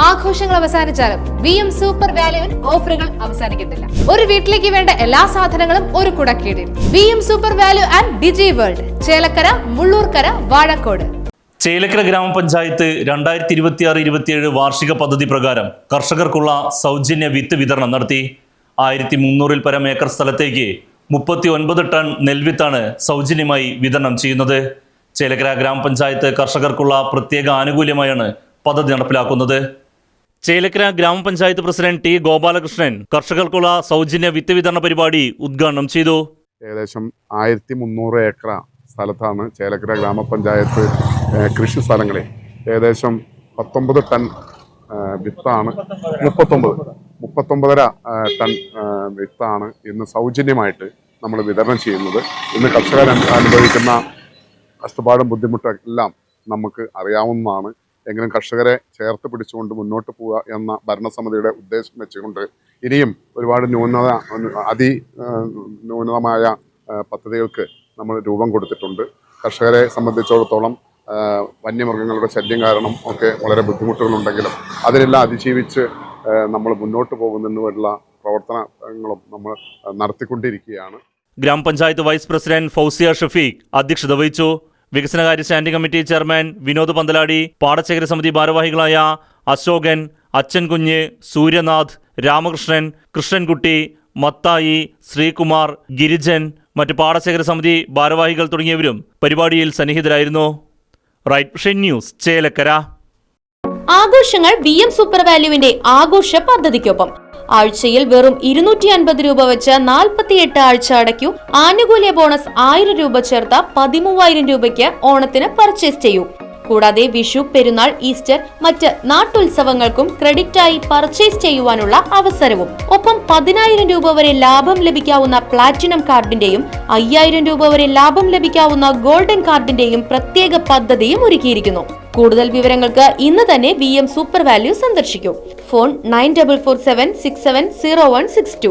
ആഘോഷങ്ങൾ അവസാനിച്ചാലും VM super വാല്യുവിൽ ഓഫറുകൾ അവസാനിക്കുന്നില്ല. ഒരു വീട്ടിലേക്ക് വേണ്ട എല്ലാ സാധനങ്ങളും ഒരു കുടക്കീഴിൽ. VM super value and digi world, Chelakkara, Mullurkara, Vazhakkode. Chelakkara ഗ്രാമപഞ്ചായത്ത് 2026-27 വാർഷിക പദ്ധതി പ്രകാരം കർഷകർക്കുള്ള സൗജന്യ വിത്ത് വിതരണം നടത്തി. 1300-ൽ പരം ഏക്കർ സ്ഥലത്തേക്ക് 39 ടൺ നെൽവിത്താണ് സൗജന്യമായി വിതരണം ചെയ്യുന്നത്. ചേലക്കര ഗ്രാമപഞ്ചായത്ത് കർഷകർക്കുള്ള പ്രത്യേക ആനുകൂല്യമായാണ് പദ്ധതി നടപ്പിലാക്കുന്നത്. ചേലക്കര ഗ്രാമപഞ്ചായത്ത് പ്രസിഡന്റ് ടി ഗോപാലകൃഷ്ണൻ കർഷകർക്കുള്ള സൗജന്യ വിത്ത് വിതരണ പരിപാടി ഉദ്ഘാടനം ചെയ്തു. ഏകദേശം 1300 ഏക്കർ സ്ഥലത്താണ് ചേലക്കര ഗ്രാമപഞ്ചായത്ത് കൃഷി സ്ഥലങ്ങളിൽ ഏകദേശം 19 ടൺ വിത്താണ് 39.5 ടൺ വിത്താണ് ഇന്ന് സൗജന്യമായിട്ട് നമ്മൾ വിതരണം ചെയ്യുന്നത്. ഇന്ന് കർഷകർ അനുഭവിക്കുന്ന കഷ്ടപ്പാടും ബുദ്ധിമുട്ടും എല്ലാം നമുക്ക് അറിയാവുന്നതാണ്. എങ്കിലും കർഷകരെ ചേർത്ത് പിടിച്ചുകൊണ്ട് മുന്നോട്ട് പോവുക എന്ന ഭരണസമിതിയുടെ ഉദ്ദേശം വെച്ചുകൊണ്ട് ഇനിയും ഒരുപാട് ന്യൂനതമായ പദ്ധതികൾക്ക് നമ്മൾ രൂപം കൊടുത്തിട്ടുണ്ട്. കർഷകരെ സംബന്ധിച്ചിടത്തോളം വന്യമൃഗങ്ങളുടെ ശല്യം കാരണം ഒക്കെ വളരെ ബുദ്ധിമുട്ടുകളുണ്ടെങ്കിലും അതിനെല്ലാം അതിജീവിച്ച് നമ്മൾ മുന്നോട്ട് പോകുന്നതിനുള്ള പ്രവർത്തനങ്ങളും നമ്മൾ നടത്തിക്കൊണ്ടിരിക്കുകയാണ്. ഗ്രാമപഞ്ചായത്ത് വൈസ് പ്രസിഡന്റ് ഫൗസിയ ഷഫീഖ് അധ്യക്ഷത വഹിച്ചു. വികസനകാര്യ standing committee chairman Vinod Panthaladi, പാടശേഖര സമിതി ഭാരവാഹികളായ അശോകൻ, അച്ഛൻകുഞ്ഞ്, സൂര്യനാഥ്, രാമകൃഷ്ണൻ, കൃഷ്ണൻകുട്ടി, മത്തായി, ശ്രീകുമാർ, ഗിരിജൻ, മറ്റ് പാടശേഖര സമിതി ഭാരവാഹികൾ തുടങ്ങിയവരും പരിപാടിയിൽ സന്നിഹിതരായിരുന്നു. Right vision news, Chelakkara. ആഘോഷങ്ങൾ VM സൂപ്പർ വാല്യുവിന്റെ ആഘോഷ പദ്ധതിക്കൊപ്പം ആഴ്ചയിൽ വെറും 250 രൂപ വെച്ച് 48 ആഴ്ച അടയ്ക്കൂ. ആനുകൂല്യ ബോണസ് 1000 രൂപ ചേർത്ത 13000 രൂപയ്ക്ക് ഓണത്തിന് പർച്ചേസ് ചെയ്യൂ. കൂടാതെ വിഷു, പെരുന്നാൾ, ഈസ്റ്റർ, മറ്റ് നാട്ടുത്സവങ്ങൾക്കും ക്രെഡിറ്റായി പർച്ചേസ് ചെയ്യുവാനുള്ള അവസരവും. ഒപ്പം 10000 രൂപ വരെ ലാഭം ലഭിക്കാവുന്ന പ്ലാറ്റിനം കാർഡിന്റെയും 5000 രൂപ വരെ ലാഭം ലഭിക്കാവുന്ന ഗോൾഡൻ കാർഡിന്റെയും പ്രത്യേക പദ്ധതിയും ഒരുക്കിയിരിക്കുന്നു. കൂടുതൽ വിവരങ്ങൾക്ക് ഇന്ന് തന്നെ VM സൂപ്പർ വാല്യൂ സന്ദർശിക്കൂ. ഫോൺ 9447670162.